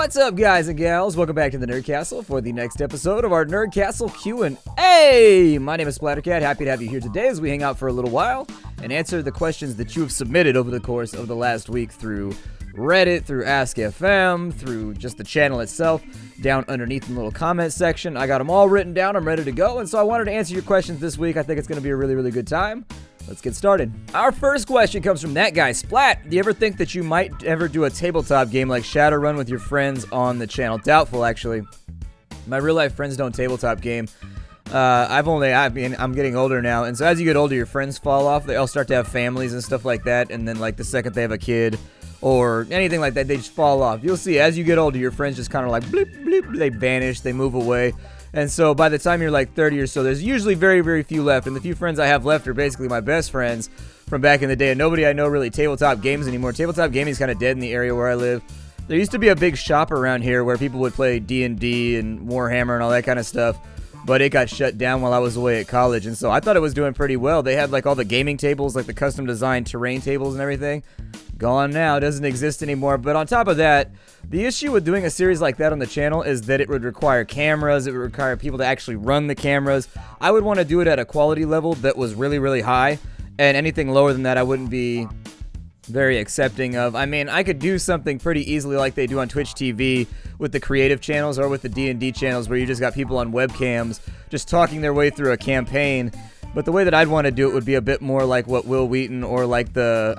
What's up, guys and gals? Welcome back to the Nerd Castle for the next episode of our Nerd Castle Q&A. My name is Splattercat. Happy to have you here today as we hang out for a little while and answer the questions that you have submitted over the course of the last week through Reddit, through Ask.fm, through just the channel itself, down underneath in the little comment section. I got them all written down. I'm ready to go, and so I wanted to answer your questions this week. I think it's going to be a really, really good time. Let's get started. Our first question comes from that guy, Splat. Do you ever think that you might ever do a tabletop game like Shadowrun with your friends on the channel? Doubtful, actually. My real life friends don't tabletop game. I'm getting older now, and so as you get older, your friends fall off. They all start to have families and stuff like that, and then like the second they have a kid or anything like that, they just fall off. You'll see, as you get older, your friends just kind of like bloop, bloop, they vanish, they move away. And so by the time you're like 30 or so, there's usually very, very few left. And the few friends I have left are basically my best friends from back in the day. And nobody I know really tabletop games anymore. Tabletop gaming is kind of dead in the area where I live. There used to be a big shop around here where people would play D&D and Warhammer and all that kind of stuff. But it got shut down while I was away at college. And so I thought it was doing pretty well. They had like all the gaming tables, like the custom designed terrain tables and everything. Gone now, doesn't exist anymore. But on top of that, the issue with doing a series like that on the channel is that it would require cameras. It would require people to actually run the cameras. I would want to do it at a quality level that was really, really high. And anything lower than that, I wouldn't be very accepting of. I mean, I could do something pretty easily like they do on Twitch TV with the creative channels or with the D&D channels where you just got people on webcams just talking their way through a campaign. But the way that I'd want to do it would be a bit more like what Will Wheaton or like the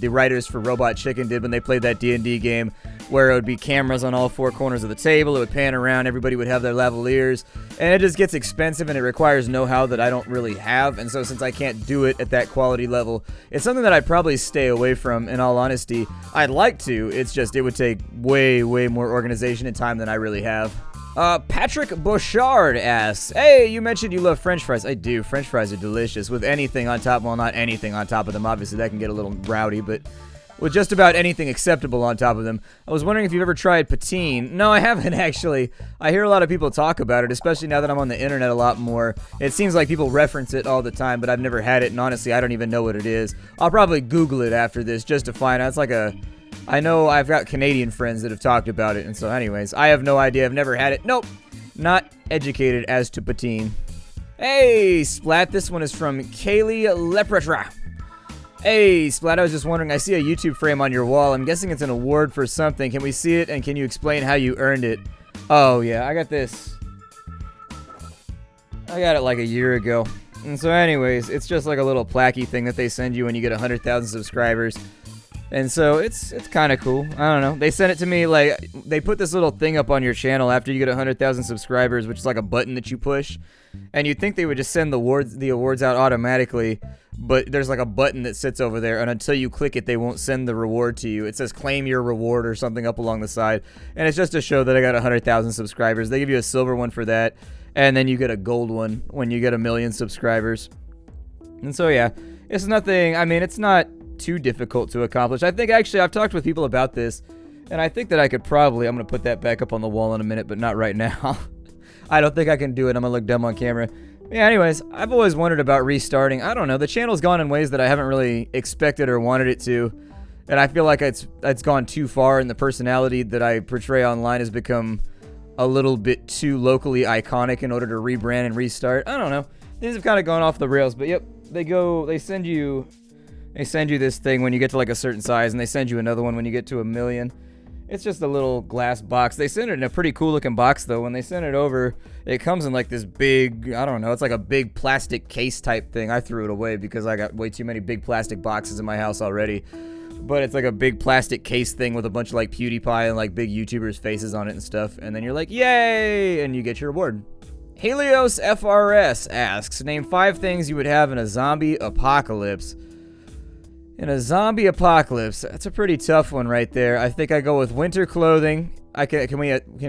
writers for Robot Chicken did when they played that D&D game, where it would be cameras on all four corners of the table, it would pan around, everybody would have their lavaliers, and it just gets expensive and it requires know-how that I don't really have, and so since I can't do it at that quality level, it's something that I'd probably stay away from, in all honesty. I'd like to, it's just it would take way, way more organization and time than I really have. Patrick Bouchard asks, hey, you mentioned you love French fries. I do. French fries are delicious with anything on top. Well, not anything on top of them. Obviously, that can get a little rowdy, but with just about anything acceptable on top of them. I was wondering if you've ever tried poutine. No, I haven't, actually. I hear a lot of people talk about it, especially now that I'm on the internet a lot more. It seems like people reference it all the time, but I've never had it, and honestly, I don't even know what it is. I'll probably Google it after this just to find out. It's like I know I've got Canadian friends that have talked about it, and so anyways, I have no idea. I've never had it. Nope. Not educated as to poutine. Hey, Splat. This one is from Kaylee Lepretra. Hey, Splat, I was just wondering, I see a YouTube frame on your wall. I'm guessing it's an award for something. Can we see it, and can you explain how you earned it? Oh, yeah, I got this. I got it like a year ago. And so anyways, it's just like a little plaquey thing that they send you when you get 100,000 subscribers. And so it's kind of cool. I don't know. They sent it to me, like, they put this little thing up on your channel after you get 100,000 subscribers, which is like a button that you push. And you'd think they would just send the awards out automatically, but there's like a button that sits over there, and until you click it, they won't send the reward to you. It says claim your reward or something up along the side. And it's just to show that I got 100,000 subscribers. They give you a silver one for that, and then you get a gold one when you get 1 million subscribers. And so, yeah, it's nothing, I mean, it's not too difficult to accomplish. I think actually I've talked with people about this, and I think that I could probably, I'm going to put that back up on the wall in a minute, but not right now. I don't think I can do it. I'm going to look dumb on camera. Yeah, anyways, I've always wondered about restarting. I don't know. The channel's gone in ways that I haven't really expected or wanted it to, and I feel like it's gone too far, and the personality that I portray online has become a little bit too locally iconic in order to rebrand and restart. I don't know. Things have kind of gone off the rails, but yep, they send you this thing when you get to like a certain size, and they send you another one when you get to 1 million. It's just a little glass box. They send it in a pretty cool looking box though. When they send it over, it comes in like this big, I don't know, it's like a big plastic case type thing. I threw it away because I got way too many big plastic boxes in my house already. But it's like a big plastic case thing with a bunch of like PewDiePie and like big YouTubers' faces on it and stuff. And then you're like, yay! And you get your reward. Helios FRS asks, name 5 things you would have in a zombie apocalypse. In a zombie apocalypse, that's a pretty tough one right there. I think I go with winter clothing. Can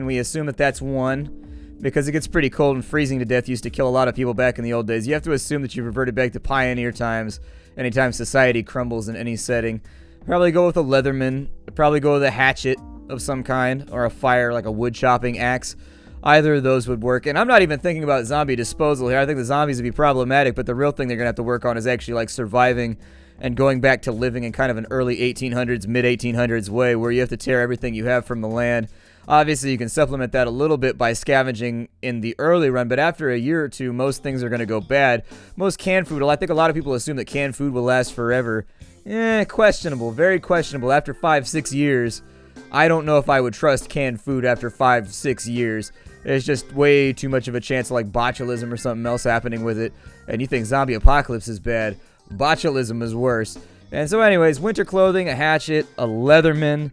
we assume that that's 1? Because it gets pretty cold, and freezing to death used to kill a lot of people back in the old days. You have to assume that you've reverted back to pioneer times anytime society crumbles in any setting. Probably go with a Leatherman. Probably go with a hatchet of some kind, or a fire, like a wood chopping axe. Either of those would work. And I'm not even thinking about zombie disposal here. I think the zombies would be problematic, but the real thing they're going to have to work on is actually like surviving and going back to living in kind of an early 1800s, mid 1800s way where you have to tear everything you have from the land. Obviously, you can supplement that a little bit by scavenging in the early run, but after a year or two, most things are going to go bad. Most canned food, I think a lot of people assume that canned food will last forever. Questionable, very questionable. After 5-6 years, I don't know if I would trust canned food after 5-6 years. There's just way too much of a chance of like botulism or something else happening with it. And you think zombie apocalypse is bad. Botulism is worse. And so anyways, winter clothing, a hatchet, a Leatherman.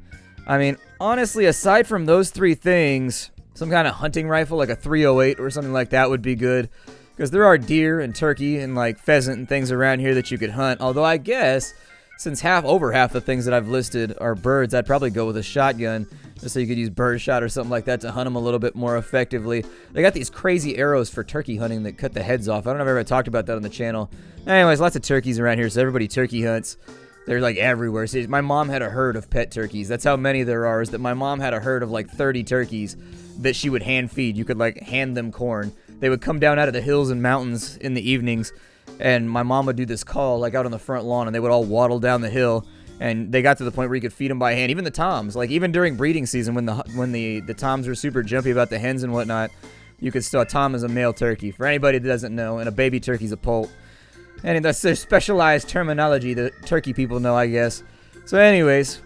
I mean, honestly, aside from those three things, some kind of hunting rifle, like a 308 or something like that would be good. Because there are deer and turkey and like pheasant and things around here that you could hunt. Although I guess, since over half the things that I've listed are birds, I'd probably go with a shotgun. Just so you could use birdshot or something like that to hunt them a little bit more effectively. They got these crazy arrows for turkey hunting that cut the heads off. I don't know if I've ever talked about that on the channel. Anyways, lots of turkeys around here, so everybody turkey hunts. They're like everywhere. See, my mom had a herd of pet turkeys. That's how many there are, is that my mom had a herd of like 30 turkeys that she would hand feed. You could like hand them corn. They would come down out of the hills and mountains in the evenings, and my mom would do this call like out on the front lawn, and they would all waddle down the hill. And they got to the point where you could feed them by hand. Even the toms, like even during breeding season, when the toms were super jumpy about the hens and whatnot, you could still, a tom is a male turkey. For anybody that doesn't know, and a baby turkey's a poult. And that's their specialized terminology that turkey people know, I guess. So anyways,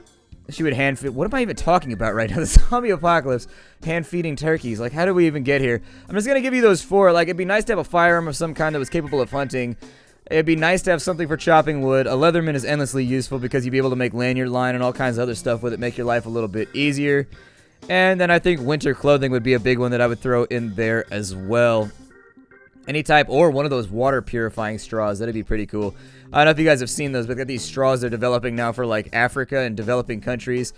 she would hand feed. What am I even talking about right now? The zombie apocalypse, hand feeding turkeys. Like, how did we even get here? I'm just gonna give you those four. Like, it'd be nice to have a firearm of some kind that was capable of hunting. It'd be nice to have something for chopping wood. A Leatherman is endlessly useful because you'd be able to make lanyard line and all kinds of other stuff with it, make your life a little bit easier. And then I think winter clothing would be a big one that I would throw in there as well. Any type, or one of those water purifying straws. That'd be pretty cool. I don't know if you guys have seen those, but they've got these straws they're developing now for like Africa and developing countries.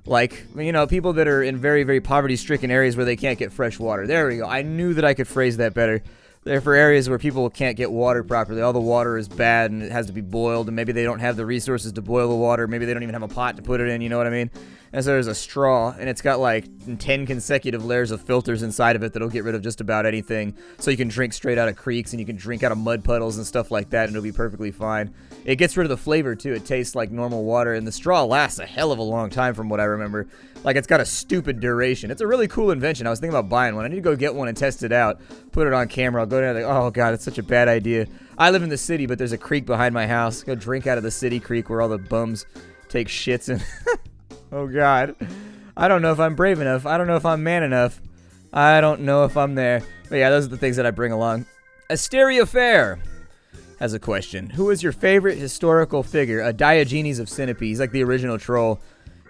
Like, you know, people that are in very, very poverty-stricken areas where they can't get fresh water. There we go. I knew that I could phrase that better. They're for areas where people can't get water properly. All the water is bad and it has to be boiled, and maybe they don't have the resources to boil the water. Maybe they don't even have a pot to put it in, you know what I mean? And so there's a straw, and it's got like 10 consecutive layers of filters inside of it that'll get rid of just about anything. So you can drink straight out of creeks, and you can drink out of mud puddles and stuff like that, and it'll be perfectly fine. It gets rid of the flavor, too. It tastes like normal water, and the straw lasts a hell of a long time from what I remember. Like, it's got a stupid duration. It's a really cool invention. I was thinking about buying one. I need to go get one and test it out. Put it on camera. I'll go down and think, oh, God, it's such a bad idea. I live in the city, but there's a creek behind my house. Go drink out of the city creek where all the bums take shits in. Oh, God. I don't know if I'm brave enough. I don't know if I'm man enough. I don't know if I'm there. But yeah, those are the things that I bring along. Asteria Fair has a question. Who is your favorite historical figure? A Diogenes of Sinope. He's like the original troll.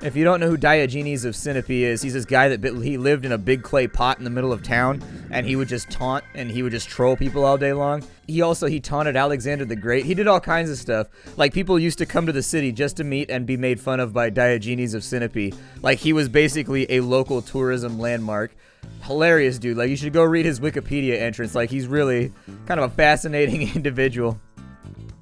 If you don't know who Diogenes of Sinope is, he's this guy that he lived in a big clay pot in the middle of town, and he would just taunt and he would just troll people all day long. He taunted Alexander the Great. He did all kinds of stuff. Like, people used to come to the city just to meet and be made fun of by Diogenes of Sinope. Like, he was basically a local tourism landmark. Hilarious dude. Like, you should go read his Wikipedia entrance. Like, he's really kind of a fascinating individual.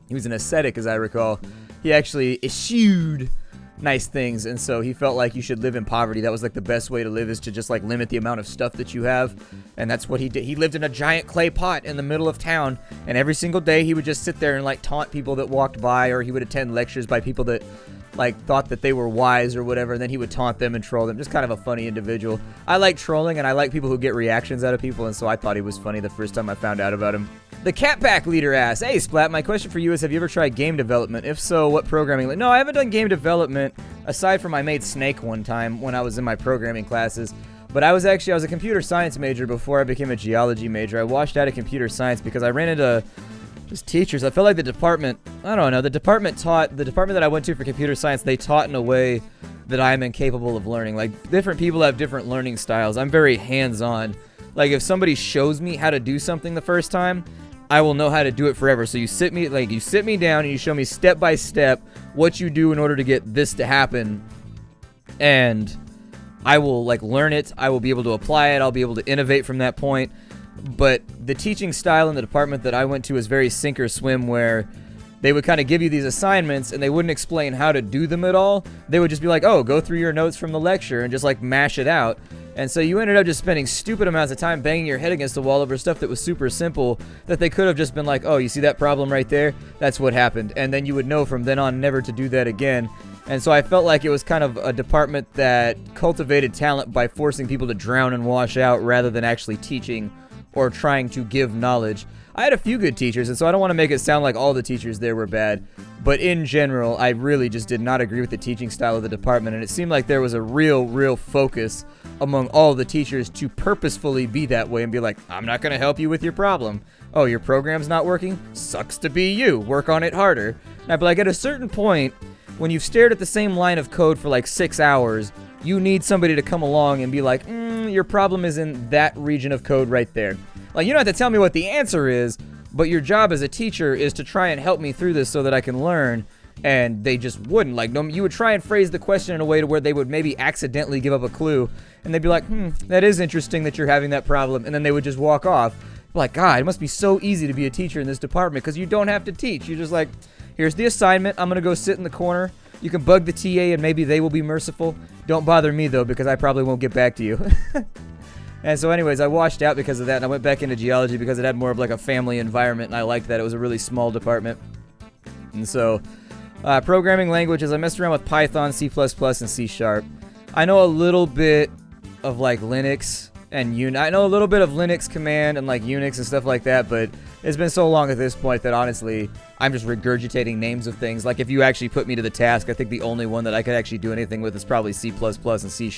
He was an ascetic, as I recall. He actually eschewed nice things, and so he felt like you should live in poverty. That was like the best way to live, is to just like limit the amount of stuff that you have. And that's what he did. He lived in a giant clay pot in the middle of town, and every single day he would just sit there and like taunt people that walked by, or he would attend lectures by people that like thought that they were wise or whatever, and then he would taunt them and troll them. Just kind of a funny individual. I like trolling, and I like people who get reactions out of people, and so I thought he was funny the first time I found out about him. The Cat Pack Leader asks, hey Splat, my question for you is, have you ever tried game development? If so, what programming? No, I haven't done game development, aside from I made Snake one time when I was in my programming classes. But I was a computer science major before I became a geology major. I washed out of computer science because I ran into just teachers. I felt like the department that I went to for computer science, they taught in a way that I'm incapable of learning. Like, different people have different learning styles. I'm very hands-on. Like, if somebody shows me how to do something the first time, I will know how to do it forever. So you sit me down and you show me step by step what you do in order to get this to happen, and I will like learn it. I will be able to apply it. I'll be able to innovate from that point. But the teaching style in the department that I went to is very sink or swim, where they would kind of give you these assignments and they wouldn't explain how to do them at all. They would just be like, oh, go through your notes from the lecture and just like mash it out. And so you ended up just spending stupid amounts of time banging your head against the wall over stuff that was super simple that they could have just been like, oh, you see that problem right there? That's what happened. And then you would know from then on never to do that again. And so I felt like it was kind of a department that cultivated talent by forcing people to drown and wash out rather than actually teaching or trying to give knowledge. I had a few good teachers, and so I don't want to make it sound like all the teachers there were bad. But in general, I really just did not agree with the teaching style of the department, and it seemed like there was a real focus among all the teachers to purposefully be that way and be like, I'm not going to help you with your problem. Oh, your program's not working? Sucks to be you. Work on it harder. And I'd be like, at a certain point, when you've stared at the same line of code for like 6 hours, you need somebody to come along and be like, your problem is in that region of code right there. Like, you don't have to tell me what the answer is, but your job as a teacher is to try and help me through this so that I can learn. And they just wouldn't. Like, no, you would try and phrase the question in a way to where they would maybe accidentally give up a clue. And they'd be like, that is interesting that you're having that problem. And then they would just walk off. Like, God, it must be so easy to be a teacher in this department because you don't have to teach. You're just like, here's the assignment. I'm going to go sit in the corner. You can bug the TA and maybe they will be merciful. Don't bother me, though, because I probably won't get back to you. And so anyways, I washed out because of that, and I went back into geology because it had more of like a family environment, and I liked that. It was a really small department. And so, programming languages, I messed around with Python, C++, and C#. I know a little bit of like Linux and I know a little bit of Linux command and like Unix and stuff like that, but it's been so long at this point that honestly, I'm just regurgitating names of things. Like if you actually put me to the task, I think the only one that I could actually do anything with is probably C++ and C#.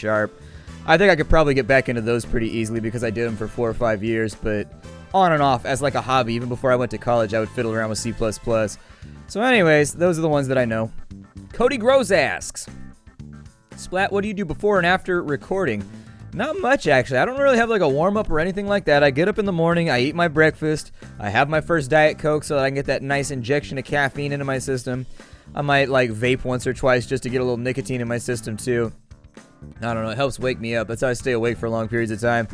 I think I could probably get back into those pretty easily because I did them for 4 or 5 years, but on and off as like a hobby, even before I went to college, I would fiddle around with C++. So anyways, those are the ones that I know. Cody Grows asks, Splat, what do you do before and after recording? Not much, actually. I don't really have like a warm-up or anything like that. I get up in the morning, I eat my breakfast, I have my first Diet Coke so that I can get that nice injection of caffeine into my system. I might like vape once or twice just to get a little nicotine in my system too. I don't know, it helps wake me up. That's how I stay awake for long periods of time.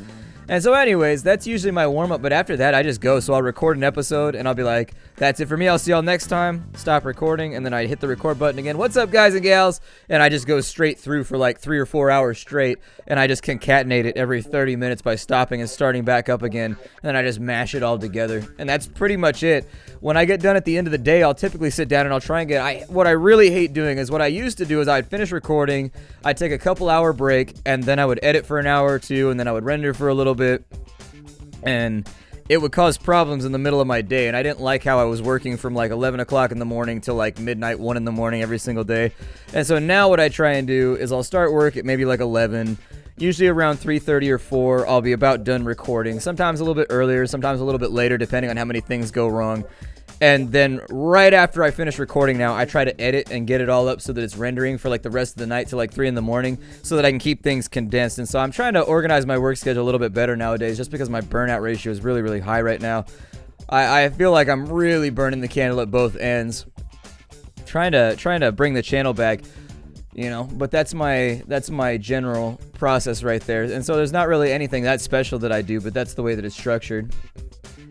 And so anyways, that's usually my warm-up, but after that, I just go. So I'll record an episode, and I'll be like, that's it for me. I'll see y'all next time. Stop recording, and then I hit the record button again. What's up, guys and gals? And I just go straight through for like 3 or 4 hours straight, and I just concatenate it every 30 minutes by stopping and starting back up again, and then I just mash it all together. And that's pretty much it. When I get done at the end of the day, I'll typically sit down and I'll try and what I really hate doing is what I used to do is I'd finish recording, I'd take a couple hour break, and then I would edit for an hour or two, and then I would render for a little bit, and it would cause problems in the middle of my day, and I didn't like how I was working from like 11 o'clock in the morning till like midnight, 1 in the morning every single day. And so now what I try and do is I'll start work at maybe like 11, usually around 3:30 or 4, I'll be about done recording, sometimes a little bit earlier, sometimes a little bit later, depending on how many things go wrong. And then right after I finish recording now, I try to edit and get it all up so that it's rendering for like the rest of the night till like 3 in the morning so that I can keep things condensed. And so I'm trying to organize my work schedule a little bit better nowadays just because my burnout ratio is really, really high right now. I feel like I'm really burning the candle at both ends. Trying to bring the channel back, you know, but that's my general process right there. And so there's not really anything that special that I do, but that's the way that it's structured.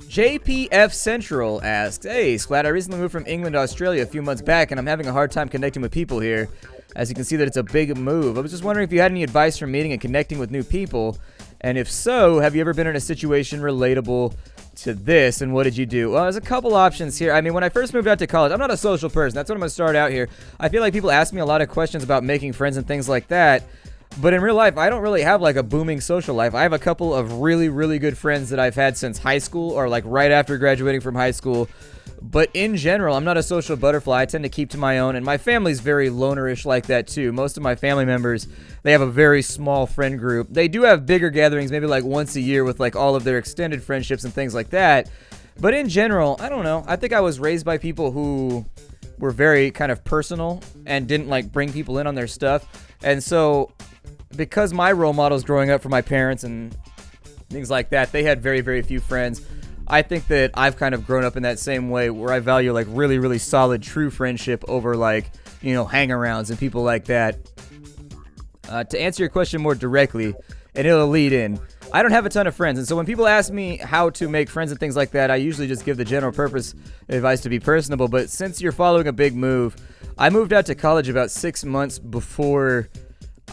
JPF Central asks, hey, Splat, I recently moved from England to Australia a few months back, and I'm having a hard time connecting with people here. As you can see that it's a big move. I was just wondering if you had any advice for meeting and connecting with new people, and if so, have you ever been in a situation relatable to this, and what did you do? Well, there's a couple options here. I mean, when I first moved out to college, I'm not a social person. That's what I'm going to start out here. I feel like people ask me a lot of questions about making friends and things like that. But in real life, I don't really have like a booming social life. I have a couple of really, really good friends that I've had since high school or like right after graduating from high school. But in general, I'm not a social butterfly. I tend to keep to my own, and my family's very lonerish like that too. Most of my family members, they have a very small friend group. They do have bigger gatherings, maybe like once a year with like all of their extended friendships and things like that. But in general, I don't know. I think I was raised by people who were very kind of personal and didn't like bring people in on their stuff. And so because my role models growing up for my parents and things like that, they had very, very few friends. I think that I've kind of grown up in that same way where I value like really, really solid, true friendship over like, you know, hang-arounds and people like that. To answer your question more directly, and it'll lead in, I don't have a ton of friends. And so when people ask me how to make friends and things like that, I usually just give the general purpose advice to be personable. But since you're following a big move, I moved out to college about 6 months before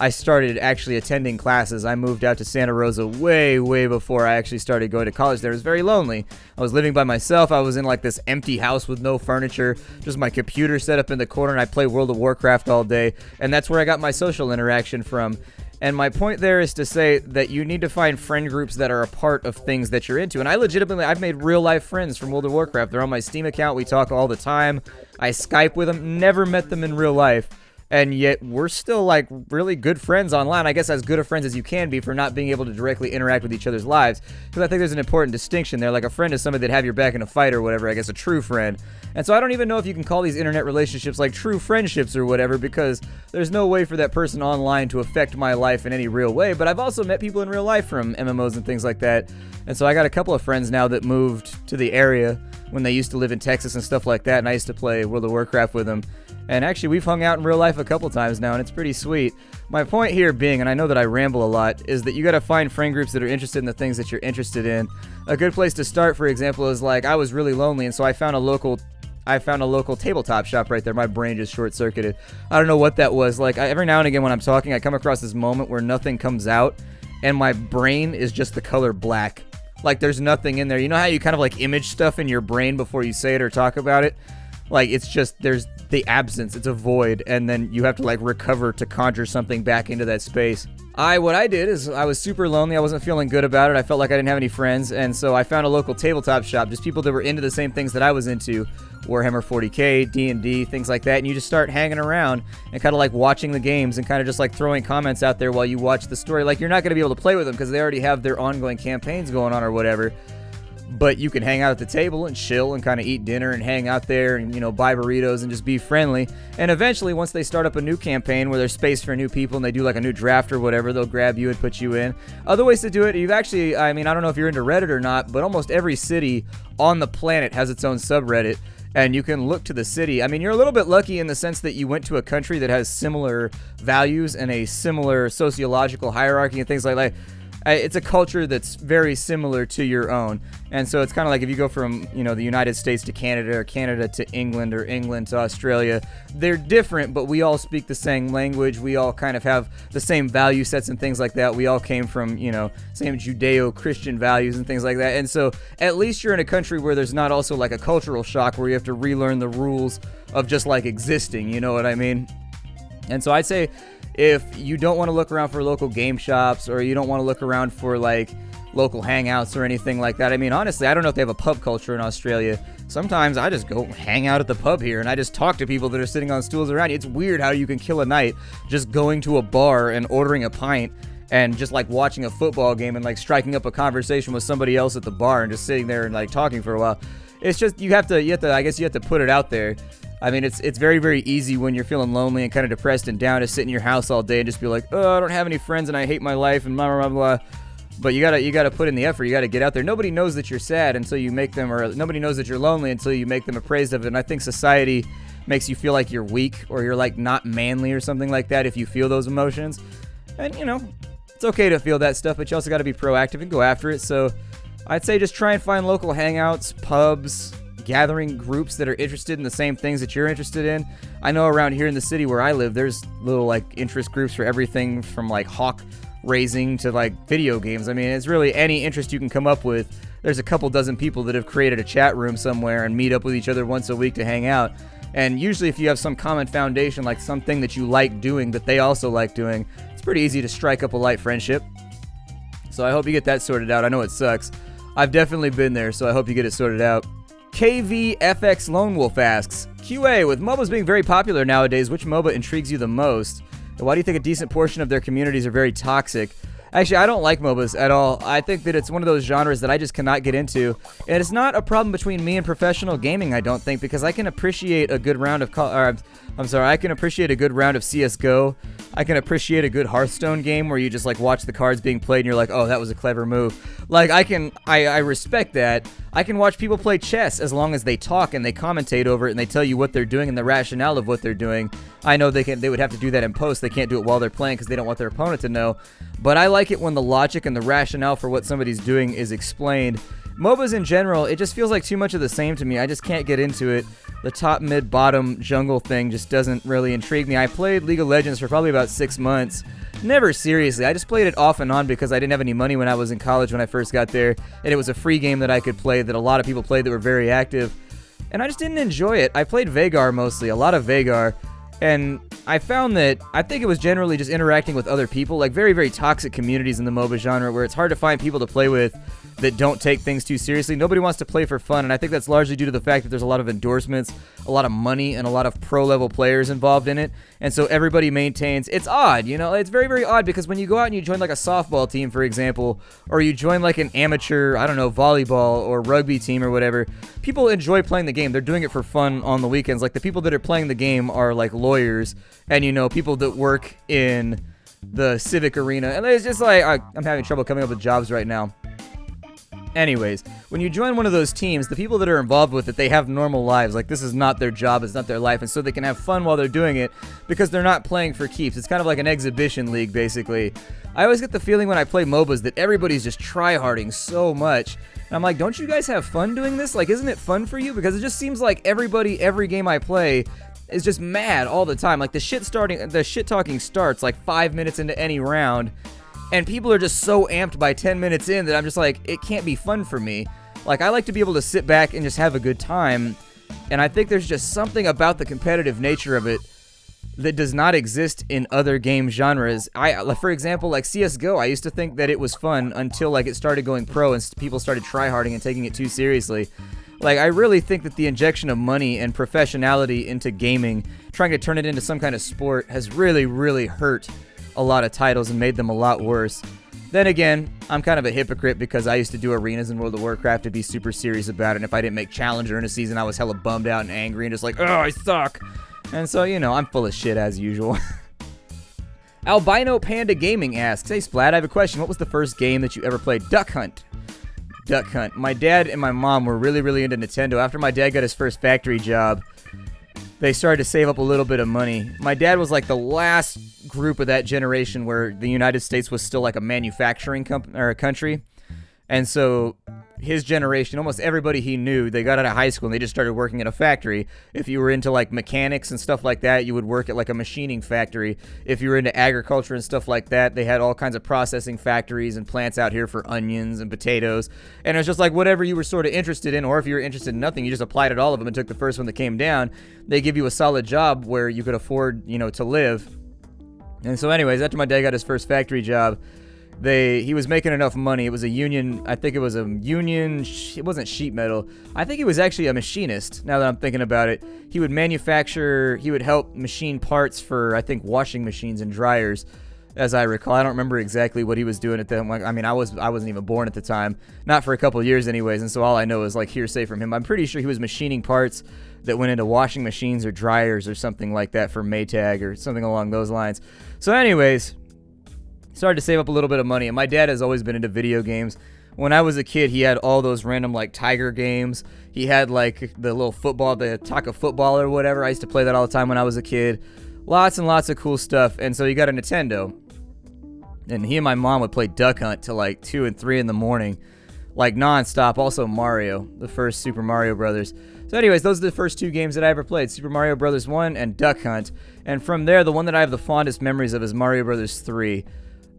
I started actually attending classes. I moved out to Santa Rosa way before I actually started going to college there. It was very lonely. I was living by myself. I was in like this empty house with no furniture, just my computer set up in the corner, and I play World of Warcraft all day, and that's where I got my social interaction from. And my point there is to say that you need to find friend groups that are a part of things that you're into. And I've made real life friends from World of Warcraft. They're on my Steam account. We talk all the time. I Skype with them. Never met them in real life. And yet we're still like really good friends online. I guess as good of friends as you can be for not being able to directly interact with each other's lives. Because I think there's an important distinction there. Like a friend is somebody that have your back in a fight or whatever. I guess a true friend. And so I don't even know if you can call these internet relationships like true friendships or whatever, because there's no way for that person online to affect my life in any real way. But I've also met people in real life from MMOs and things like that. And so I got a couple of friends now that moved to the area when they used to live in Texas and stuff like that. And I used to play World of Warcraft with them. And actually, we've hung out in real life a couple times now, and it's pretty sweet. My point here being, and I know that I ramble a lot, is that you got to find friend groups that are interested in the things that you're interested in. A good place to start, for example, is like I was really lonely, and so I found a local tabletop shop right there. My brain just short-circuited. I don't know what that was. Like every now and again when I'm talking, I come across this moment where nothing comes out, and my brain is just the color black. Like there's nothing in there. You know how you kind of like image stuff in your brain before you say it or talk about it? Like it's just, there's the absence, it's a void, and then you have to like recover to conjure something back into that space. What I did is I was super lonely. I wasn't feeling good about it. I felt like I didn't have any friends, and so I found a local tabletop shop, just people that were into the same things that I was into, Warhammer 40k, D&D, things like that, and you just start hanging around and kind of like watching the games and kind of just like throwing comments out there while you watch the story. Like you're not going to be able to play with them because they already have their ongoing campaigns going on or whatever. But you can hang out at the table and chill and kind of eat dinner and hang out there and, you know, buy burritos and just be friendly. And eventually, once they start up a new campaign where there's space for new people and they do like a new draft or whatever, they'll grab you and put you in. Other ways to do it, you've actually, I mean, I don't know if you're into Reddit or not, but almost every city on the planet has its own subreddit. And you can look to the city. I mean, you're a little bit lucky in the sense that you went to a country that has similar values and a similar sociological hierarchy and things like that. It's a culture that's very similar to your own. And so it's kind of like if you go from, you know, the United States to Canada or Canada to England or England to Australia, they're different, but we all speak the same language. We all kind of have the same value sets and things like that. We all came from, you know, same Judeo-Christian values and things like that. And so at least you're in a country where there's not also like a cultural shock where you have to relearn the rules of just like existing, you know what I mean? And so I'd say if you don't want to look around for local game shops or you don't want to look around for like local hangouts or anything like that. I mean, honestly, I don't know if they have a pub culture in Australia. Sometimes I just go hang out at the pub here and I just talk to people that are sitting on stools around you. It's weird how you can kill a night just going to a bar and ordering a pint and just like watching a football game and like striking up a conversation with somebody else at the bar and just sitting there and like talking for a while. It's just, you have to I guess you have to put it out there. I mean, it's very, very easy when you're feeling lonely and kind of depressed and down to sit in your house all day and just be like, oh, I don't have any friends and I hate my life and blah, blah, blah, blah. But you gotta put in the effort. You gotta get out there. Nobody knows that you're sad until you make them, or nobody knows that you're lonely until you make them appraised of it. And I think society makes you feel like you're weak or you're like not manly or something like that if you feel those emotions. And, you know, it's okay to feel that stuff, but you also gotta be proactive and go after it. So I'd say just try and find local hangouts, pubs, gathering groups that are interested in the same things that you're interested in. I know around here in the city where I live, there's little like interest groups for everything from like hawk raising to like video games. I mean, it's really any interest you can come up with. There's a couple dozen people that have created a chat room somewhere and meet up with each other once a week to hang out. And usually if you have some common foundation, like something that you like doing that they also like doing, it's pretty easy to strike up a light friendship. So I hope you get that sorted out. I know it sucks. I've definitely been there, so I hope you get it sorted out. KVFX Lone Wolf asks, QA, with MOBAs being very popular nowadays, which MOBA intrigues you the most? And why do you think a decent portion of their communities are very toxic? Actually, I don't like MOBAs at all. I think that it's one of those genres that I just cannot get into. And it's not a problem between me and professional gaming, I don't think, because I can appreciate a good round of I can appreciate a good round of CS:GO. I can appreciate a good Hearthstone game where you just like watch the cards being played and you're like, oh, that was a clever move. Like I respect that. I can watch people play chess as long as they talk and they commentate over it and they tell you what they're doing and the rationale of what they're doing. I know they would have to do that in post. They can't do it while they're playing because they don't want their opponent to know. But I like it when the logic and the rationale for what somebody's doing is explained. MOBAs in general, it just feels like too much of the same to me. I just can't get into it. The top, mid, bottom jungle thing just doesn't really intrigue me. I played League of Legends for probably about 6 months, Never seriously. I just played it off and on because I didn't have any money when I was in college when I first got there, and it was a free game that I could play that a lot of people played that were very active, and I just didn't enjoy it. I played Vagar mostly, a lot of Vagar, and I found that I think it was generally just interacting with other people, like very, very toxic communities in the MOBA genre where it's hard to find people to play with that don't take things too seriously. Nobody wants to play for fun, and I think that's largely due to the fact that there's a lot of endorsements, a lot of money, and a lot of pro-level players involved in it, and so everybody maintains. It's odd, you know? It's very, very odd because when you go out and you join like a softball team, for example, or you join like an amateur, I don't know, volleyball or rugby team or whatever, people enjoy playing the game. They're doing it for fun on the weekends. Like the people that are playing the game are like lawyers and, you know, people that work in the civic arena, and it's just like, I'm having trouble coming up with jobs right now. Anyways, when you join one of those teams, the people that are involved with it, they have normal lives. Like, this is not their job, it's not their life, and so they can have fun while they're doing it because they're not playing for keeps. It's kind of like an exhibition league, basically. I always get the feeling when I play MOBAs that everybody's just try-harding so much. And I'm like, don't you guys have fun doing this? Like, isn't it fun for you? Because it just seems like everybody, every game I play, is just mad all the time. Like, the shit talking starts like 5 minutes into any round, and people are just so amped by 10 minutes in that I'm just like, it can't be fun for me. Like, I like to be able to sit back and just have a good time, and I think there's just something about the competitive nature of it that does not exist in other game genres. For example, like CSGO, I used to think that it was fun until like it started going pro and people started tryharding and taking it too seriously. Like, I really think that the injection of money and professionality into gaming, trying to turn it into some kind of sport, has really, really hurt a lot of titles and made them a lot worse. Then again, I'm kind of a hypocrite because I used to do arenas in World of Warcraft to be super serious about it, and if I didn't make Challenger in a season, I was hella bummed out and angry and just like, oh, I suck. And so, you know, I'm full of shit as usual. Albino Panda Gaming asks, hey Splat, I have a question. What was the first game that you ever played? Duck Hunt. Duck Hunt. My dad and my mom were really, really into Nintendo. After my dad got his first factory job, they started to save up a little bit of money. My dad was like the last group of that generation where the United States was still like a manufacturing country. And so his generation, almost everybody he knew, they got out of high school and they just started working at a factory. If you were into like mechanics and stuff like that, you would work at like a machining factory. If you were into agriculture and stuff like that, they had all kinds of processing factories and plants out here for onions and potatoes. And it was just like whatever you were sort of interested in, or if you were interested in nothing, you just applied at all of them and took the first one that came down. They give you a solid job where you could afford, you know, to live. And so anyways, after my dad got his first factory job, he was making enough money. It was a union, I think it was a union, it wasn't sheet metal. I think he was actually a machinist, now that I'm thinking about it. He would help machine parts for, I think, washing machines and dryers, as I recall. I don't remember exactly what he was doing at the time. I mean, I wasn't even born at the time. Not for a couple of years anyways, and so all I know is like hearsay from him. I'm pretty sure he was machining parts that went into washing machines or dryers or something like that for Maytag or something along those lines. So anyways, started to save up a little bit of money, and my dad has always been into video games. When I was a kid, he had all those random like Tiger games. He had like the little football, the Taka football or whatever. I used to play that all the time when I was a kid. Lots and lots of cool stuff, and so he got a Nintendo. And he and my mom would play Duck Hunt till like 2 and 3 in the morning, like non-stop. Also Mario, the first Super Mario Brothers. So anyways, those are the first two games that I ever played, Super Mario Brothers 1 and Duck Hunt. And from there, the one that I have the fondest memories of is Mario Brothers 3.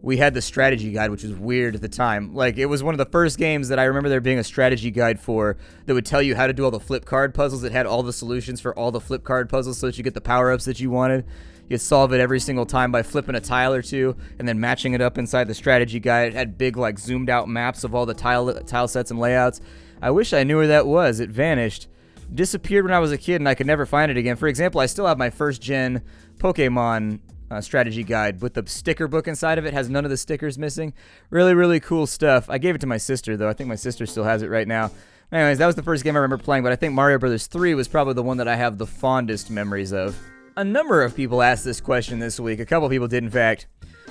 We had the strategy guide, which was weird at the time. Like, it was one of the first games that I remember there being a strategy guide for that would tell you how to do all the flip card puzzles. It had all the solutions for all the flip card puzzles so that you get the power-ups that you wanted. You'd solve it every single time by flipping a tile or two and then matching it up inside the strategy guide. It had big, like, zoomed-out maps of all the tile sets and layouts. I wish I knew where that was. It vanished. Disappeared when I was a kid, and I could never find it again. For example, I still have my first-gen Pokemon strategy guide with the sticker book inside of it. Has none of the stickers missing. Really, really cool stuff. I gave it to my sister, though. I think my sister still has it right now. Anyways, that was the first game I remember playing, but I think Mario Bros. 3 was probably the one that I have the fondest memories of. A number of people asked this question this week. A couple people did, in fact.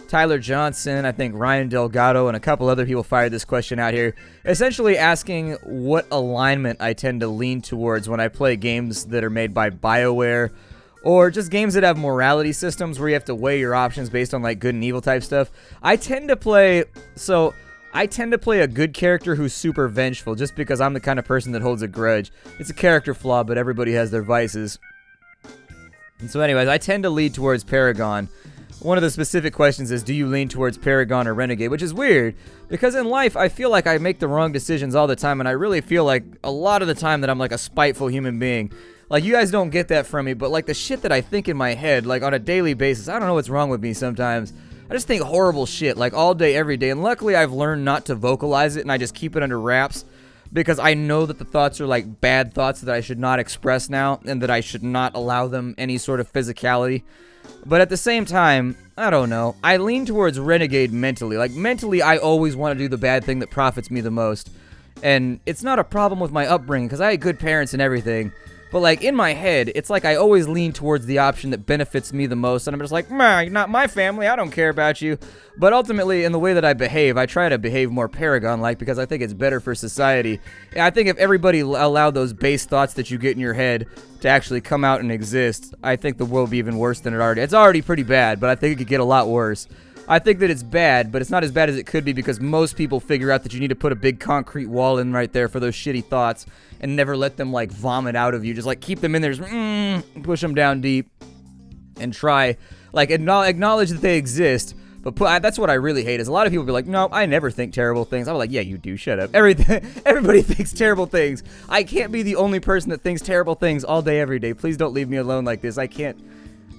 Tyler Johnson, I think Ryan Delgado, and a couple other people fired this question out here, essentially asking what alignment I tend to lean towards when I play games that are made by BioWare, or just games that have morality systems where you have to weigh your options based on like good and evil type stuff. I tend to play a good character who's super vengeful just because I'm the kind of person that holds a grudge. It's a character flaw, but everybody has their vices. And so anyways, I tend to lead towards Paragon. One of the specific questions is, do you lean towards Paragon or Renegade? Which is weird, because in life, I feel like I make the wrong decisions all the time, and I really feel like a lot of the time that I'm like a spiteful human being. Like, you guys don't get that from me, but like the shit that I think in my head, like on a daily basis, I don't know what's wrong with me sometimes. I just think horrible shit, like all day, every day, and luckily I've learned not to vocalize it, and I just keep it under wraps, because I know that the thoughts are like bad thoughts that I should not express now, and that I should not allow them any sort of physicality. But at the same time, I don't know, I lean towards Renegade mentally. Like, mentally, I always want to do the bad thing that profits me the most. And it's not a problem with my upbringing, because I had good parents and everything. But, like, in my head, it's like I always lean towards the option that benefits me the most. And I'm just like, nah, not my family, I don't care about you. But ultimately, in the way that I behave, I try to behave more Paragon-like, because I think it's better for society. And I think if everybody allowed those base thoughts that you get in your head to actually come out and exist, I think the world would be even worse than it already. It's already pretty bad, but I think it could get a lot worse. I think that it's bad, but it's not as bad as it could be, because most people figure out that you need to put a big concrete wall in right there for those shitty thoughts and never let them, like, vomit out of you. Just, like, keep them in there, just, push them down deep and try, like, acknowledge that they exist. But that's what I really hate, is a lot of people be like, no, I never think terrible things. I'm like, yeah, you do, shut up. Everybody thinks terrible things. I can't be the only person that thinks terrible things all day, every day. Please don't leave me alone like this. I can't.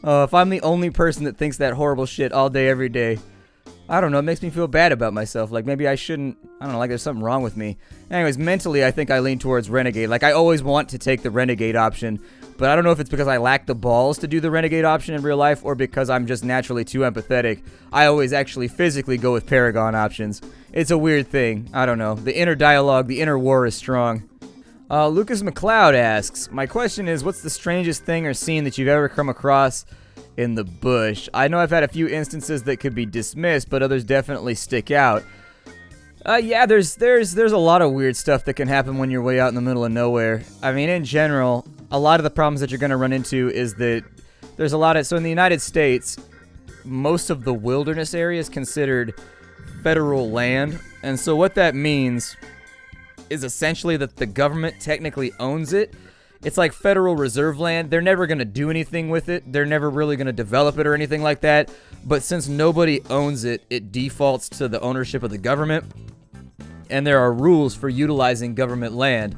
If I'm the only person that thinks that horrible shit all day, every day, I don't know, it makes me feel bad about myself. Like, maybe I shouldn't, I don't know, like there's something wrong with me. Anyways, mentally, I think I lean towards Renegade. Like, I always want to take the Renegade option, but I don't know if it's because I lack the balls to do the Renegade option in real life, or because I'm just naturally too empathetic. I always actually physically go with Paragon options. It's a weird thing. I don't know. The inner dialogue, the inner war is strong. Lucas McLeod asks, my question is, what's the strangest thing or scene that you've ever come across in the bush? I know I've had a few instances that could be dismissed, but others definitely stick out. Yeah, there's a lot of weird stuff that can happen when you're way out in the middle of nowhere. I mean, in general, a lot of the problems that you're going to run into is that there's a lot of, so in the United States, most of the wilderness area is considered federal land, and so what that means is essentially that the government technically owns it. It's like federal reserve land. They're never going to do anything with it. They're never really going to develop it or anything like that. But since nobody owns it, it defaults to the ownership of the government. And there are rules for utilizing government land.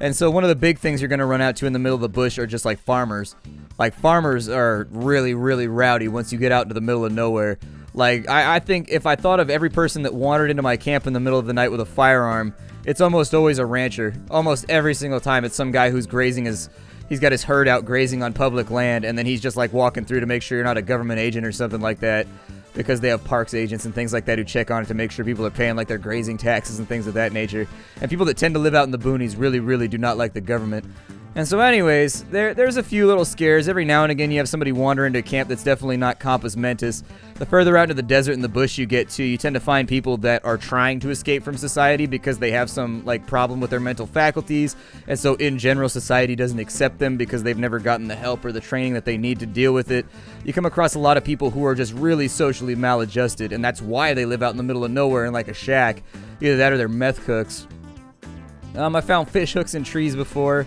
And so one of the big things you're going to run out to in the middle of the bush are just like farmers. Like, farmers are really, really rowdy once you get out into the middle of nowhere. Like, I think if I thought of every person that wandered into my camp in the middle of the night with a firearm, it's almost always a rancher. Almost every single time it's some guy who's grazing he's got his herd out grazing on public land, and then he's just like walking through to make sure you're not a government agent or something like that, because they have parks agents and things like that who check on it to make sure people are paying like their grazing taxes and things of that nature. And people that tend to live out in the boonies really, really do not like the government. And so anyways, there's a few little scares. Every now and again you have somebody wander into a camp that's definitely not compos mentis. The further out into the desert and the bush you get to, you tend to find people that are trying to escape from society because they have some like problem with their mental faculties. And so in general, society doesn't accept them because they've never gotten the help or the training that they need to deal with it. You come across a lot of people who are just really socially maladjusted, and that's why they live out in the middle of nowhere in like a shack. Either that or they're meth cooks. I found fish hooks in trees before.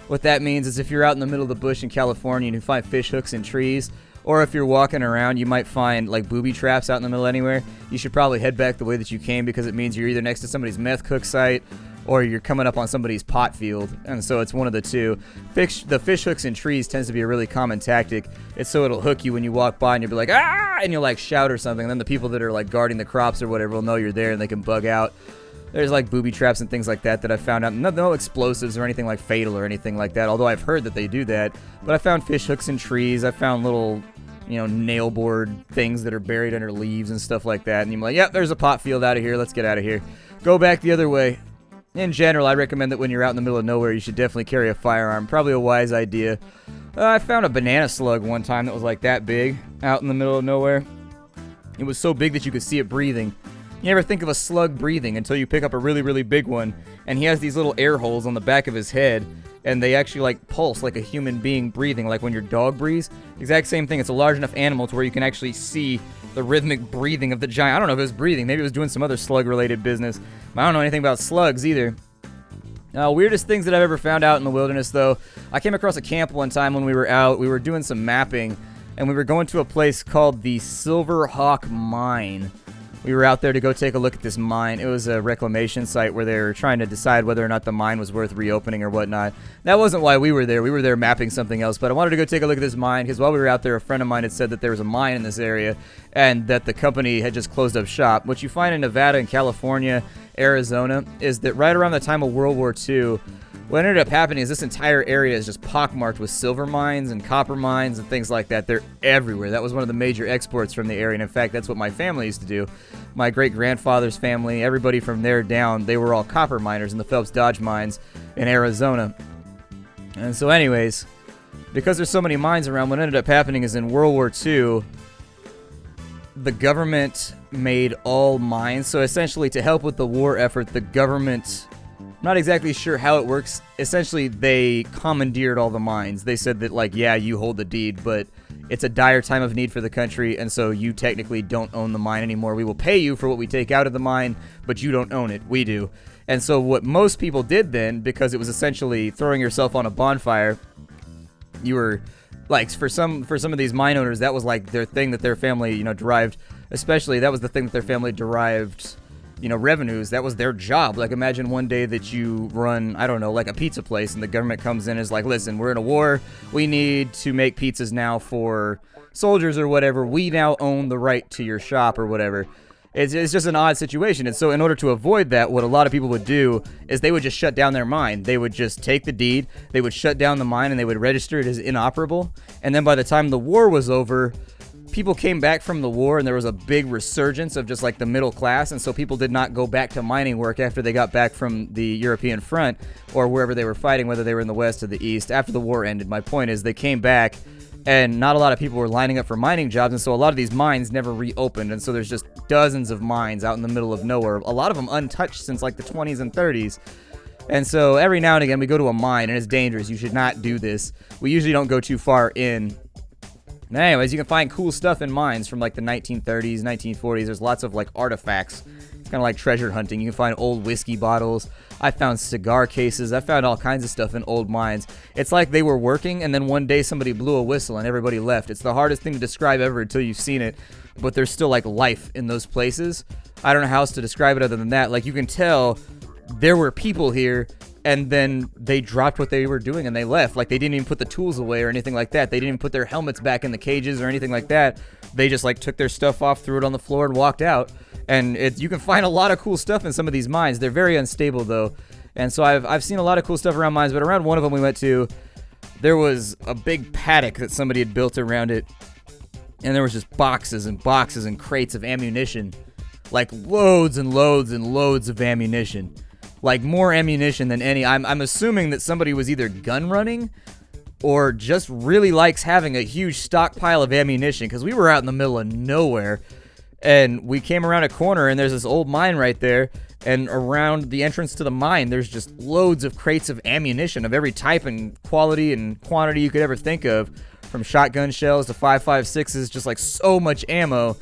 What that means is if you're out in the middle of the bush in California and you find fish hooks in trees, or if you're walking around, you might find like booby traps out in the middle anywhere, you should probably head back the way that you came, because it means you're either next to somebody's meth cook site or you're coming up on somebody's pot field. And so it's one of the two. The fish hooks in trees tends to be a really common tactic. It's so it'll hook you when you walk by and you'll be like, ah, and you'll like shout or something. And then the people that are like guarding the crops or whatever will know you're there and they can bug out. There's like booby traps and things like that I found out. No explosives or anything like fatal or anything like that, although I've heard that they do that. But I found fish hooks in trees. I found little, nail board things that are buried under leaves and stuff like that. And you're like, yep, there's a pot field out of here. Let's get out of here. Go back the other way. In general, I recommend that when you're out in the middle of nowhere, you should definitely carry a firearm. Probably a wise idea. I found a banana slug one time that was like that big out in the middle of nowhere. It was so big that you could see it breathing. You never think of a slug breathing until you pick up a really, really big one, and he has these little air holes on the back of his head, and they actually like pulse like a human being breathing, like when your dog breathes. Exact same thing. It's a large enough animal to where you can actually see the rhythmic breathing of the giant. I don't know if it was breathing. Maybe it was doing some other slug-related business. I don't know anything about slugs either. Weirdest things that I've ever found out in the wilderness, though. I came across a camp one time when we were out. We were doing some mapping. and we were going to a place called the Silver Hawk Mine. We were out there to go take a look at this mine. It was a reclamation site where they were trying to decide whether or not the mine was worth reopening or whatnot. That wasn't why we were there. We were there mapping something else, but I wanted to go take a look at this mine because while we were out there, a friend of mine had said that there was a mine in this area and that the company had just closed up shop. What you find in Nevada and California, Arizona, is that right around the time of World War II, what ended up happening is this entire area is just pockmarked with silver mines and copper mines and things like that. They're everywhere. That was one of the major exports from the area, and in fact, that's what my family used to do. My great-grandfather's family, everybody from there down, they were all copper miners in the Phelps Dodge mines in Arizona. And so anyways, because there's so many mines around, what ended up happening is in World War II, the government made all mines. So essentially, to help with the war effort, the government... Not exactly sure how it works. Essentially, they commandeered all the mines. They said that, like, yeah, you hold the deed, but it's a dire time of need for the country, and so you technically don't own the mine anymore. We will pay you for what we take out of the mine, but you don't own it. We do. And so what most people did then, because it was essentially throwing yourself on a bonfire, you were, like, for some of these mine owners, that was, like, their thing that their family, you know, derived, especially that was the thing that their family derived, you know, revenues. That was their job. Like, imagine one day that you run, I don't know, like a pizza place, and the government comes in and is like, listen, we're in a war. We need to make pizzas now for soldiers or whatever. We now own the right to your shop or whatever. It's just an odd situation. And so in order to avoid that, what a lot of people would do is they would just shut down their mine. They would just take the deed, they would shut down the mine, and they would register it as inoperable. And then by the time the war was over, people came back from the war, and there was a big resurgence of just like the middle class, and so people did not go back to mining work after they got back from the European front or wherever they were fighting, whether they were in the west or the east. After the war ended, my point is they came back, and not a lot of people were lining up for mining jobs, and so a lot of these mines never reopened, and so there's just dozens of mines out in the middle of nowhere, a lot of them untouched since like the 20s and 30s. And so every now and again we go to a mine, and it's dangerous. You should not do this. We usually don't go too far in. Anyways, you can find cool stuff in mines from like the 1930s, 1940s. There's lots of like artifacts. It's kind of like treasure hunting. You can find old whiskey bottles. I found cigar cases. I found all kinds of stuff in old mines. It's like they were working, and then one day somebody blew a whistle and everybody left. It's the hardest thing to describe ever until you've seen it, but there's still like life in those places. I don't know how else to describe it other than that. Like, you can tell there were people here, and then they dropped what they were doing and they left. Like, they didn't even put the tools away or anything like that. They didn't even put their helmets back in the cages or anything like that. They just like took their stuff off, threw it on the floor, and walked out. And you can find a lot of cool stuff in some of these mines. They're very unstable though. And so I've seen a lot of cool stuff around mines, but around one of them we went to, there was a big paddock that somebody had built around it. And there was just boxes and boxes and crates of ammunition. Like loads and loads and loads of ammunition. Like more ammunition than any. I'm assuming that somebody was either gun running or just really likes having a huge stockpile of ammunition, because we were out in the middle of nowhere, and we came around a corner and there's this old mine right there, and around the entrance to the mine there's just loads of crates of ammunition of every type and quality and quantity you could ever think of, from shotgun shells to 5.56s, just like so much ammo.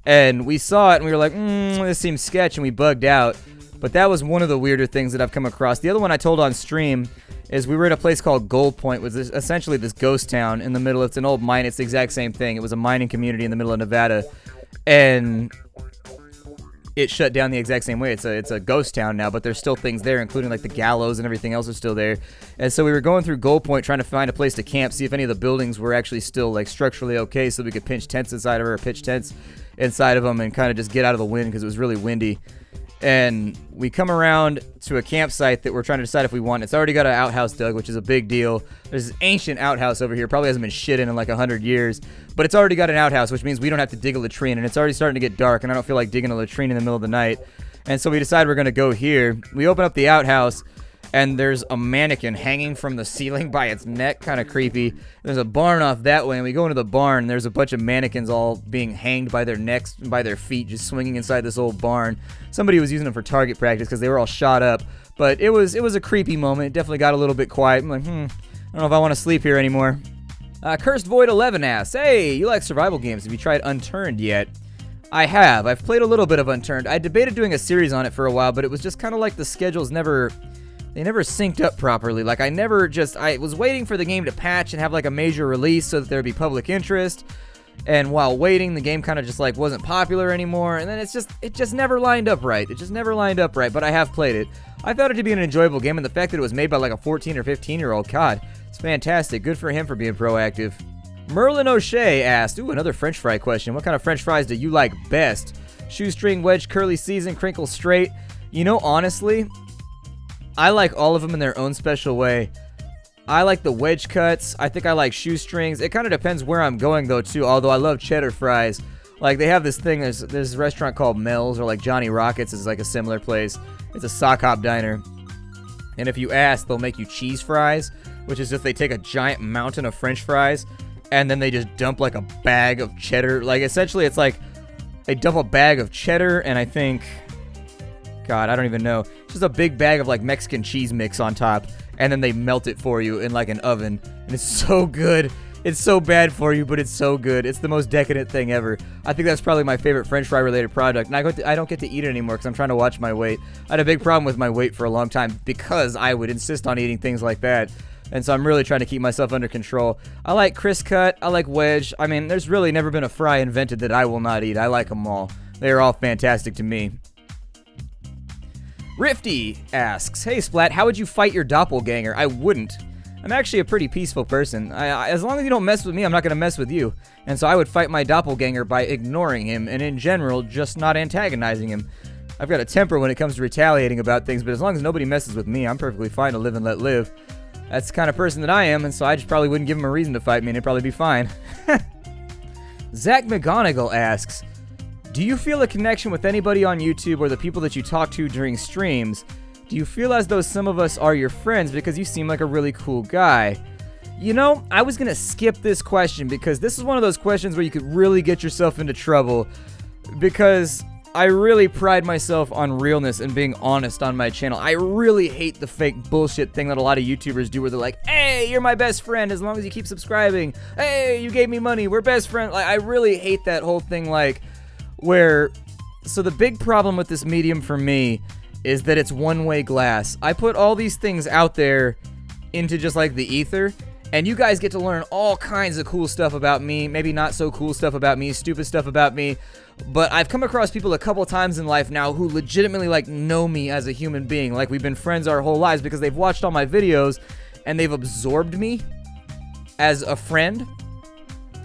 And we saw it and we were like, this seems sketch, and we bugged out. But that was one of the weirder things that I've come across. The other one I told on stream is we were at a place called Gold Point, which is essentially this ghost town in the middle. It's an old mine. It's the exact same thing. It was a mining community in the middle of Nevada, and it shut down the exact same way. It's a ghost town now, but there's still things there, including like the gallows and everything else is still there. And so we were going through Gold Point trying to find a place to camp, see if any of the buildings were actually still like structurally okay, so we could pinch tents inside of her, or pitch tents inside of them, and kind of just get out of the wind because it was really windy. And we come around to a campsite that we're trying to decide if we want. It's already got an outhouse dug, which is a big deal. There's this ancient outhouse over here. Probably hasn't been shit in like 100 years. But it's already got an outhouse, which means we don't have to dig a latrine. And it's already starting to get dark, and I don't feel like digging a latrine in the middle of the night. And so we decide we're going to go here. We open up the outhouse, and there's a mannequin hanging from the ceiling by its neck. Kind of creepy. There's a barn off that way, and we go into the barn, and there's a bunch of mannequins all being hanged by their necks and by their feet, just swinging inside this old barn. Somebody was using them for target practice because they were all shot up. But it was a creepy moment. It definitely got a little bit quiet. I'm like, I don't know if I want to sleep here anymore. Cursed Void 11 asks, hey, you like survival games? Have you tried Unturned yet? I have. I've played a little bit of Unturned. I debated doing a series on it for a while, but it was just kind of like the schedules never synced up properly. Like, I was waiting for the game to patch and have like a major release so that there'd be public interest. And while waiting, the game kind of just like wasn't popular anymore. And then it just never lined up right. It just never lined up right, but I have played it. I found it to be an enjoyable game, and the fact that it was made by like a 14 or 15-year-old, God, it's fantastic. Good for him for being proactive. Merlin O'Shea asked, another French fry question. What kind of French fries do you like best? Shoestring, wedge, curly season, crinkle straight. Honestly, I like all of them in their own special way. I like the wedge cuts. I think I like shoestrings. It kind of depends where I'm going, though, too, although I love cheddar fries. Like, they have this thing, there's this restaurant called Mel's, or like Johnny Rockets is like a similar place. It's a sock hop diner. And if you ask, they'll make you cheese fries, which is just they take a giant mountain of French fries, and then they just dump like a bag of cheddar. Like, essentially, it's like they dump a bag of cheddar, and I think, God, I don't even know. It's just a big bag of like Mexican cheese mix on top, and then they melt it for you in like an oven, and it's so good. It's so bad for you, but it's so good. It's the most decadent thing ever. I think that's probably my favorite French fry related product, and I don't get to eat it anymore because I'm trying to watch my weight. I had a big problem with my weight for a long time because I would insist on eating things like that, and so I'm really trying to keep myself under control. I like crisp cut. I like wedge. I mean, there's really never been a fry invented that I will not eat. I like them all. They are all fantastic to me. Rifty asks, hey Splat, how would you fight your doppelganger? I wouldn't. I'm actually a pretty peaceful person. As long as you don't mess with me, I'm not going to mess with you. And so I would fight my doppelganger by ignoring him, and in general, just not antagonizing him. I've got a temper when it comes to retaliating about things, but as long as nobody messes with me, I'm perfectly fine to live and let live. That's the kind of person that I am, and so I just probably wouldn't give him a reason to fight me, and it'd probably be fine. Zach McGonigal asks, do you feel a connection with anybody on YouTube or the people that you talk to during streams? Do you feel as though some of us are your friends because you seem like a really cool guy? I was going to skip this question because this is one of those questions where you could really get yourself into trouble, because I really pride myself on realness and being honest on my channel. I really hate the fake bullshit thing that a lot of YouTubers do where they're like, hey, you're my best friend as long as you keep subscribing. Hey, you gave me money. We're best friends. Like, I really hate that whole thing, so the big problem with this medium for me is that it's one-way glass. I put all these things out there into just like the ether, and you guys get to learn all kinds of cool stuff about me, maybe not so cool stuff about me, stupid stuff about me, but I've come across people a couple times in life now who legitimately know me as a human being. Like, we've been friends our whole lives because they've watched all my videos and they've absorbed me as a friend.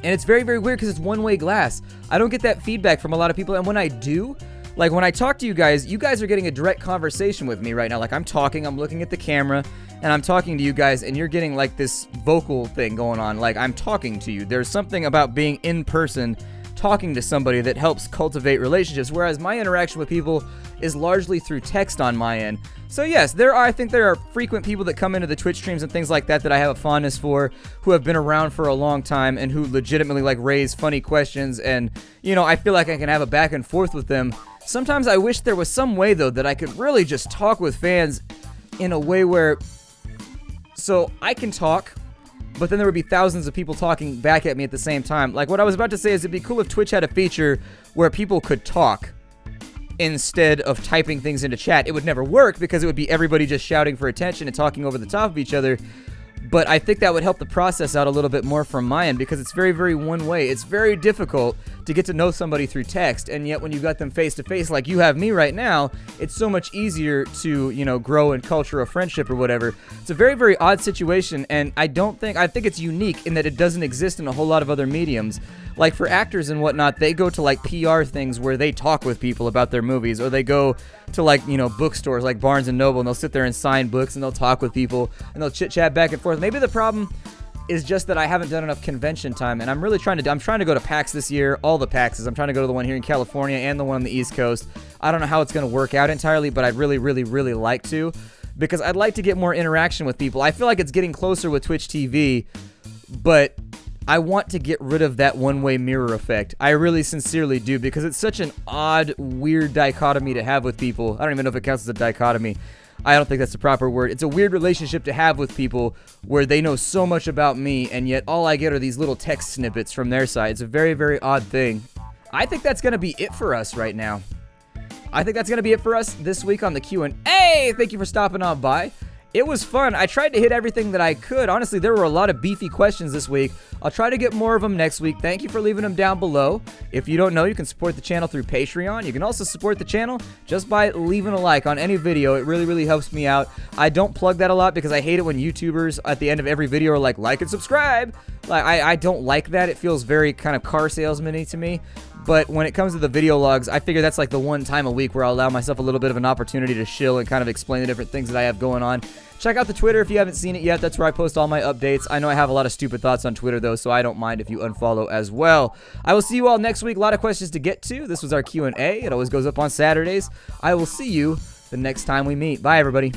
And it's very, very weird because it's one-way glass. I don't get that feedback from a lot of people, and when I do, like when I talk to you guys are getting a direct conversation with me right now. Like, I'm talking, I'm looking at the camera, and I'm talking to you guys, and you're getting like this vocal thing going on. Like, I'm talking to you. There's something about being in person, talking to somebody, that helps cultivate relationships, whereas my interaction with people is largely through text on my end. So yes, I think there are frequent people that come into the Twitch streams and things like that I have a fondness for, who have been around for a long time and who legitimately raise funny questions, and I feel like I can have a back and forth with them. Sometimes I wish there was some way, though, that I could really just talk with fans in a way where, so I can talk, but then there would be thousands of people talking back at me at the same time. Like, what I was about to say is it'd be cool if Twitch had a feature where people could talk instead of typing things into chat. It would never work because it would be everybody just shouting for attention and talking over the top of each other. But I think that would help the process out a little bit more from my end, because it's very, very one way. It's very difficult to get to know somebody through text, and yet when you got them face to face like you have me right now, it's so much easier to, grow and culture a friendship or whatever. It's a very, very odd situation, and I think it's unique in that it doesn't exist in a whole lot of other mediums. Like, for actors and whatnot, they go to PR things where they talk with people about their movies, or they go to bookstores like Barnes and Noble, and they'll sit there and sign books, and they'll talk with people, and they'll chit chat back and forth. Maybe the problem is just that I haven't done enough convention time, and I'm trying to go to PAX this year, all the PAXs. I'm trying to go to the one here in California and the one on the East Coast. I don't know how it's going to work out entirely, but I'd really, really, really like to, because I'd like to get more interaction with people. I feel like it's getting closer with Twitch TV, but I want to get rid of that one-way mirror effect. I really sincerely do, because it's such an odd, weird dichotomy to have with people. I don't even know if it counts as a dichotomy. I don't think that's the proper word. It's a weird relationship to have with people where they know so much about me, and yet all I get are these little text snippets from their side. It's a very, very odd thing. I think that's going to be it for us right now. I think that's going to be it for us this week on the Q&A. Thank you for stopping on by. It was fun. I tried to hit everything that I could. Honestly, there were a lot of beefy questions this week. I'll try to get more of them next week. Thank you for leaving them down below. If you don't know, you can support the channel through Patreon. You can also support the channel just by leaving a like on any video. It really, really helps me out. I don't plug that a lot because I hate it when YouTubers at the end of every video are like and subscribe. Like, I don't like that. It feels very kind of car salesman-y to me. But when it comes to the video logs, I figure that's like the one time a week where I'll allow myself a little bit of an opportunity to chill and kind of explain the different things that I have going on. Check out the Twitter if you haven't seen it yet. That's where I post all my updates. I know I have a lot of stupid thoughts on Twitter, though, so I don't mind if you unfollow as well. I will see you all next week. A lot of questions to get to. This was our Q&A. It always goes up on Saturdays. I will see you the next time we meet. Bye, everybody.